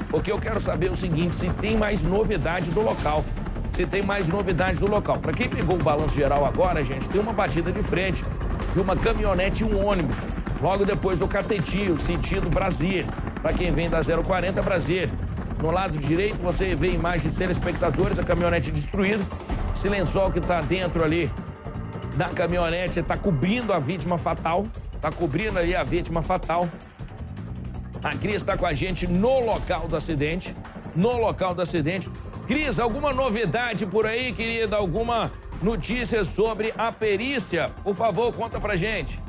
porque eu quero saber o seguinte, se tem mais novidade do local. Se tem mais novidade do local. Para quem pegou o balanço geral agora, gente, tem uma batida de frente de uma caminhonete e um ônibus, logo depois do Catetinho, sentido Brasília. Para quem vem da 040 Brasília. No lado direito, você vê imagem de telespectadores, a caminhonete destruída. Esse lençol que está dentro ali da caminhonete está cobrindo a vítima fatal. Está cobrindo ali a vítima fatal. A Cris está com a gente no local do acidente. No local do acidente. Cris, alguma novidade por aí, querida? Alguma notícia sobre a perícia? Por favor, conta pra gente.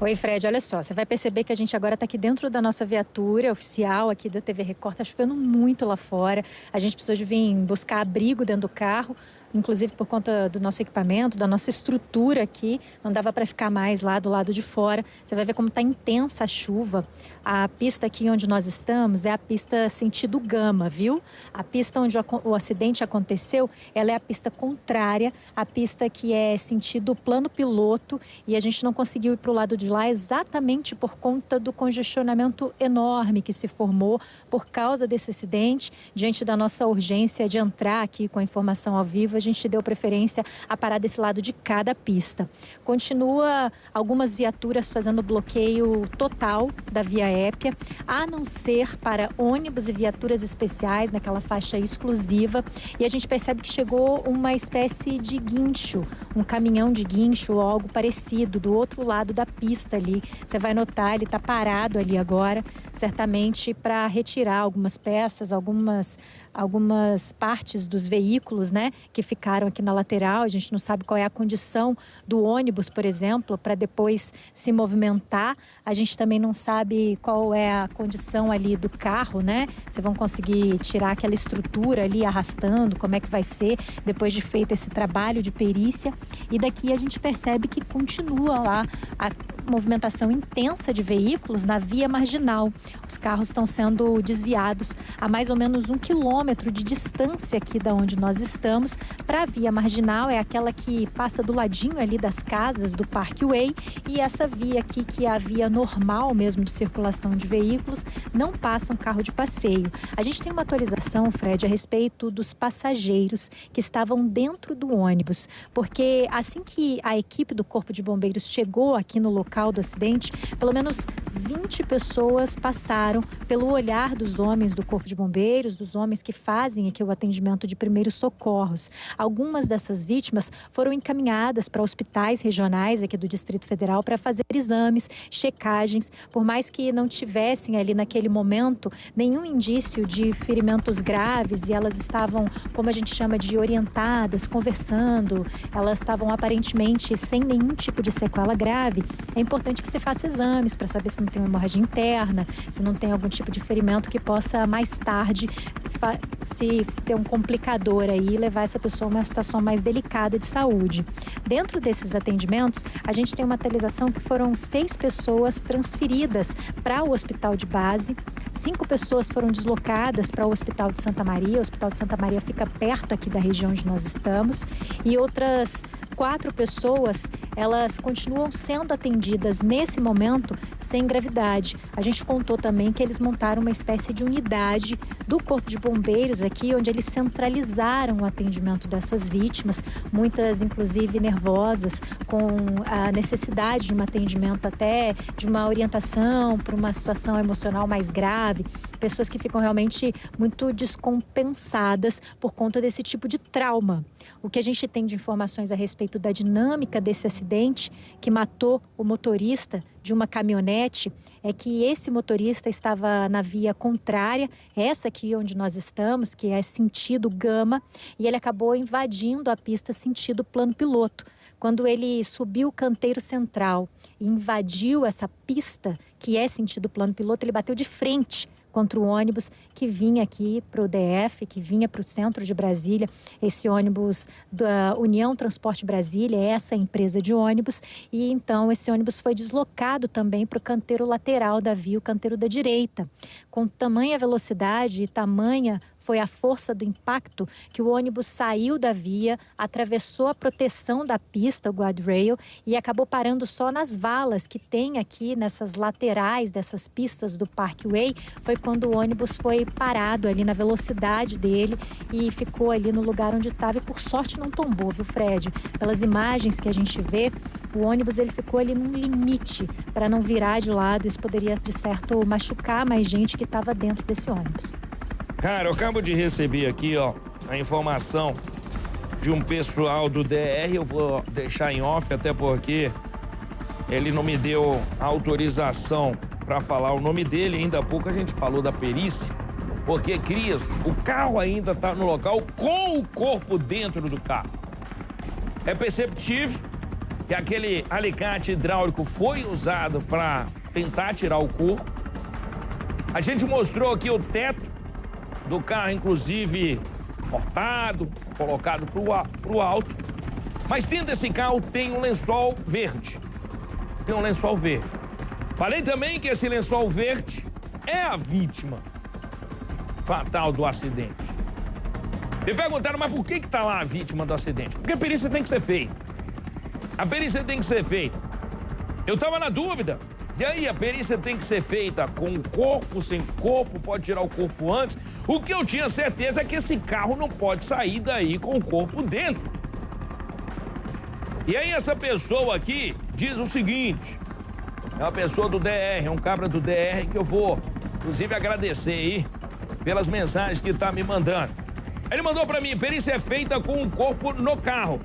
Oi, Fred, olha só, você vai perceber que a gente agora está aqui dentro da nossa viatura oficial aqui da TV Record, está chovendo muito lá fora, a gente precisou de vir buscar abrigo dentro do carro, inclusive por conta do nosso equipamento, da nossa estrutura aqui, não dava para ficar mais lá do lado de fora. Você vai ver como está intensa a chuva. A pista aqui onde nós estamos é a pista sentido Gama, viu? A pista onde o acidente aconteceu, ela é a pista contrária, a pista que é sentido plano piloto, e a gente não conseguiu ir para o lado de lá exatamente por conta do congestionamento enorme que se formou por causa desse acidente. Diante da nossa urgência de entrar aqui com a informação ao vivo, a gente deu preferência a parar desse lado de cada pista. Continua algumas viaturas fazendo bloqueio total da Via Épia, a não ser para ônibus e viaturas especiais naquela faixa exclusiva. E a gente percebe que chegou uma espécie de guincho, um caminhão de guincho ou algo parecido do outro lado da pista ali. Você vai notar, ele está parado ali agora, certamente para retirar algumas peças, algumas partes dos veículos, né, que ficaram aqui na lateral. A gente não sabe qual é a condição do ônibus, por exemplo, para depois se movimentar. A gente também não sabe qual é a condição ali do carro, né? Se vão conseguir tirar aquela estrutura ali arrastando, como é que vai ser depois de feito esse trabalho de perícia. E daqui a gente percebe que continua lá a movimentação intensa de veículos na via marginal. Os carros estão sendo desviados a mais ou menos 1 quilômetro de distância aqui da onde nós estamos para a via marginal, é aquela que passa do ladinho ali das casas do Parkway, e essa via aqui, que é a via normal mesmo de circulação de veículos, não passa um carro de passeio. A gente tem uma atualização, Fred, a respeito dos passageiros que estavam dentro do ônibus, porque assim que a equipe do Corpo de Bombeiros chegou aqui no local do acidente, pelo menos 20 pessoas passaram pelo olhar dos homens do Corpo de Bombeiros, dos homens que fazem aqui o atendimento de primeiros socorros. Algumas dessas vítimas foram encaminhadas para hospitais regionais aqui do Distrito Federal para fazer exames, checagens, por mais que não tivessem ali naquele momento nenhum indício de ferimentos graves, e elas estavam, como a gente chama de orientadas, conversando, elas estavam aparentemente sem nenhum tipo de sequela grave. É importante que você faça exames para saber se não tem uma hemorragia interna, se não tem algum tipo de ferimento que possa mais tarde se ter um complicador aí e levar essa pessoa a uma situação mais delicada de saúde. Dentro desses atendimentos, a gente tem uma atualização que foram 6 pessoas transferidas para o hospital de base, 5 pessoas foram deslocadas para o Hospital de Santa Maria. O Hospital de Santa Maria fica perto aqui da região onde nós estamos, e outras 4 pessoas, elas continuam sendo atendidas nesse momento sem gravidade. A gente contou também que eles montaram uma espécie de unidade do Corpo de Bombeiros aqui, onde eles centralizaram o atendimento dessas vítimas, muitas inclusive nervosas, com a necessidade de um atendimento, até de uma orientação para uma situação emocional mais grave, pessoas que ficam realmente muito descompensadas por conta desse tipo de trauma. O que a gente tem de informações a respeito da dinâmica desse acidente que matou o motorista de uma caminhonete é que esse motorista estava na via contrária, essa aqui onde nós estamos, que é sentido Gama, e ele acabou invadindo a pista sentido plano piloto. Quando ele subiu o canteiro central e invadiu essa pista, que é sentido plano piloto, ele bateu de frente contra o ônibus que vinha aqui para o DF, que vinha para o centro de Brasília. Esse ônibus da União Transporte Brasília, essa empresa de ônibus, e então esse ônibus foi deslocado também para o canteiro lateral da via, o canteiro da direita. Com tamanha velocidade e tamanha foi a força do impacto que o ônibus saiu da via, atravessou a proteção da pista, o guardrail, e acabou parando só nas valas que tem aqui nessas laterais dessas pistas do Parkway. Foi quando o ônibus foi parado ali na velocidade dele e ficou ali no lugar onde estava, e por sorte não tombou, viu, Fred? Pelas imagens que a gente vê, o ônibus ele ficou ali num limite para não virar de lado. Isso poderia, de certo, machucar mais gente que estava dentro desse ônibus. Cara, eu acabo de receber aqui, ó, a informação de um pessoal do DR. Eu vou deixar em off, até porque ele não me deu autorização para falar o nome dele. Ainda há pouco a gente falou da perícia, porque, Cris, o carro ainda está no local com o corpo dentro do carro. É perceptível que aquele alicate hidráulico foi usado para tentar tirar o corpo. A gente mostrou aqui o teto do carro, inclusive cortado, colocado pro alto. Mas dentro desse carro tem um lençol verde. Tem um lençol verde. Falei também que esse lençol verde é a vítima fatal do acidente. Me perguntaram, mas por que tá lá a vítima do acidente? Porque a perícia tem que ser feita. A perícia tem que ser feita. Eu tava na dúvida. E aí, a perícia tem que ser feita com o corpo, sem corpo, pode tirar o corpo antes. O que eu tinha certeza é que esse carro não pode sair daí com o corpo dentro. E aí, essa pessoa aqui diz o seguinte: é uma pessoa do DR, é um cabra do DR que eu vou, inclusive, agradecer aí pelas mensagens que tá me mandando. Ele mandou pra mim: perícia é feita com o corpo no carro.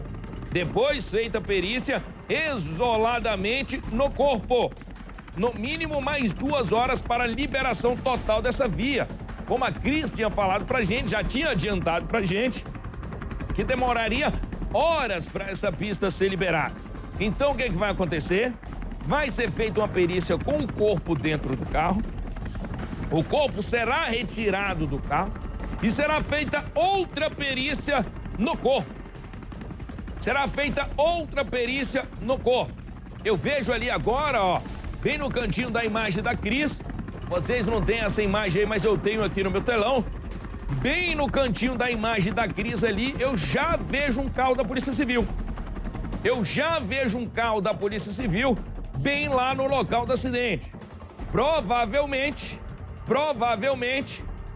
Depois feita a perícia isoladamente no corpo. No mínimo mais 2 horas para liberação total dessa via. Como a Cris tinha falado pra gente, já tinha adiantado pra gente, que demoraria horas para essa pista ser liberada. Então o que vai acontecer? Vai ser feita uma perícia com o corpo dentro do carro. O corpo será retirado do carro e será feita outra perícia no corpo. Será feita outra perícia no corpo. Eu vejo ali agora, ó, bem no cantinho da imagem da Cris. Vocês não têm essa imagem aí, mas eu tenho aqui no meu telão. Bem no cantinho da imagem da Cris ali, eu já vejo um carro da Polícia Civil. Eu já vejo um carro da Polícia Civil bem lá no local do acidente. Provavelmente,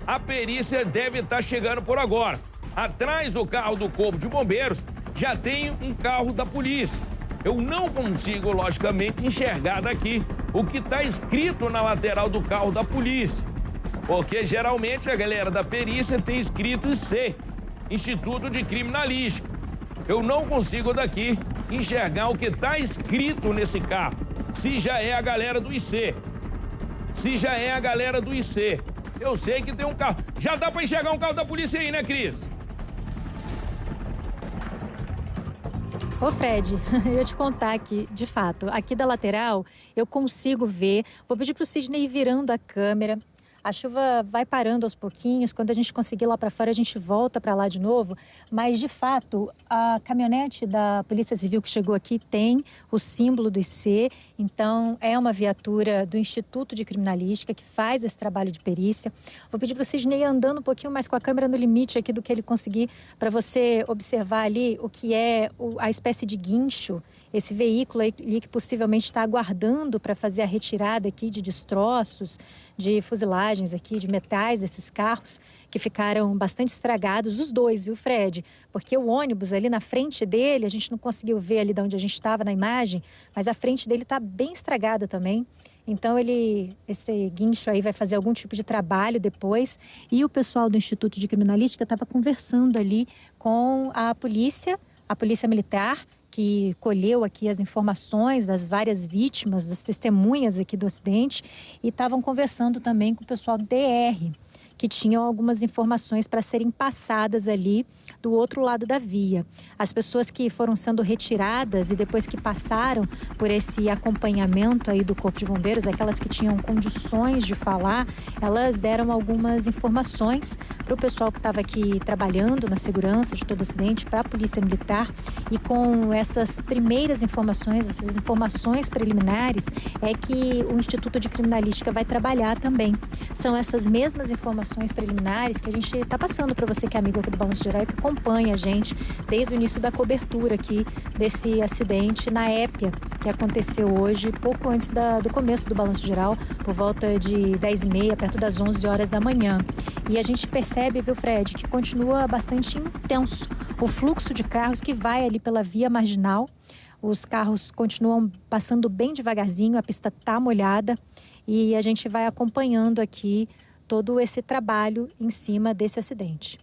a perícia deve estar chegando por agora. Atrás do carro do Corpo de Bombeiros já tem um carro da polícia. Eu não consigo, logicamente, enxergar daqui o que está escrito na lateral do carro da polícia. Porque geralmente a galera da perícia tem escrito IC, Instituto de Criminalística. Eu não consigo daqui enxergar o que está escrito nesse carro. Se já é a galera do IC. Eu sei que tem um carro. Já dá para enxergar um carro da polícia aí, né, Cris? Ô Fred, eu ia te contar aqui, de fato, aqui da lateral eu consigo ver. Vou pedir para o Sidney ir virando a câmera. A chuva vai parando aos pouquinhos. Quando a gente conseguir lá para fora, a gente volta para lá de novo. Mas, de fato, a caminhonete da Polícia Civil que chegou aqui tem o símbolo do IC. Então, é uma viatura do Instituto de Criminalística que faz esse trabalho de perícia. Vou pedir para o Sidney andando um pouquinho mais com a câmera no limite aqui do que ele conseguir, para você observar ali o que é a espécie de guincho. Esse veículo aí que possivelmente está aguardando para fazer a retirada aqui de destroços, de fuzilagens aqui, de metais desses carros que ficaram bastante estragados, os dois, viu, Fred? Porque o ônibus ali na frente dele, a gente não conseguiu ver ali de onde a gente estava na imagem, mas a frente dele está bem estragada também. Então, esse guincho aí vai fazer algum tipo de trabalho depois. E o pessoal do Instituto de Criminalística estava conversando ali com a polícia militar, que colheu aqui as informações das várias vítimas, das testemunhas aqui do acidente, e estavam conversando também com o pessoal do DR, que tinham algumas informações para serem passadas ali do outro lado da via. As pessoas que foram sendo retiradas e depois que passaram por esse acompanhamento aí do Corpo de Bombeiros, aquelas que tinham condições de falar, elas deram algumas informações para o pessoal que estava aqui trabalhando na segurança de todo o acidente, para a Polícia Militar, e com essas primeiras informações, essas informações preliminares, é que o Instituto de Criminalística vai trabalhar também. São essas mesmas informações informações preliminares que a gente está passando para você que é amigo aqui do Balanço Geral e que acompanha a gente desde o início da cobertura aqui desse acidente na Épia, que aconteceu hoje, pouco antes do começo do Balanço Geral, por volta de 10h30, perto das 11 horas da manhã. E a gente percebe, viu, Fred, que continua bastante intenso o fluxo de carros que vai ali pela via marginal. Os carros continuam passando bem devagarzinho, a pista está molhada e a gente vai acompanhando aqui todo esse trabalho em cima desse acidente.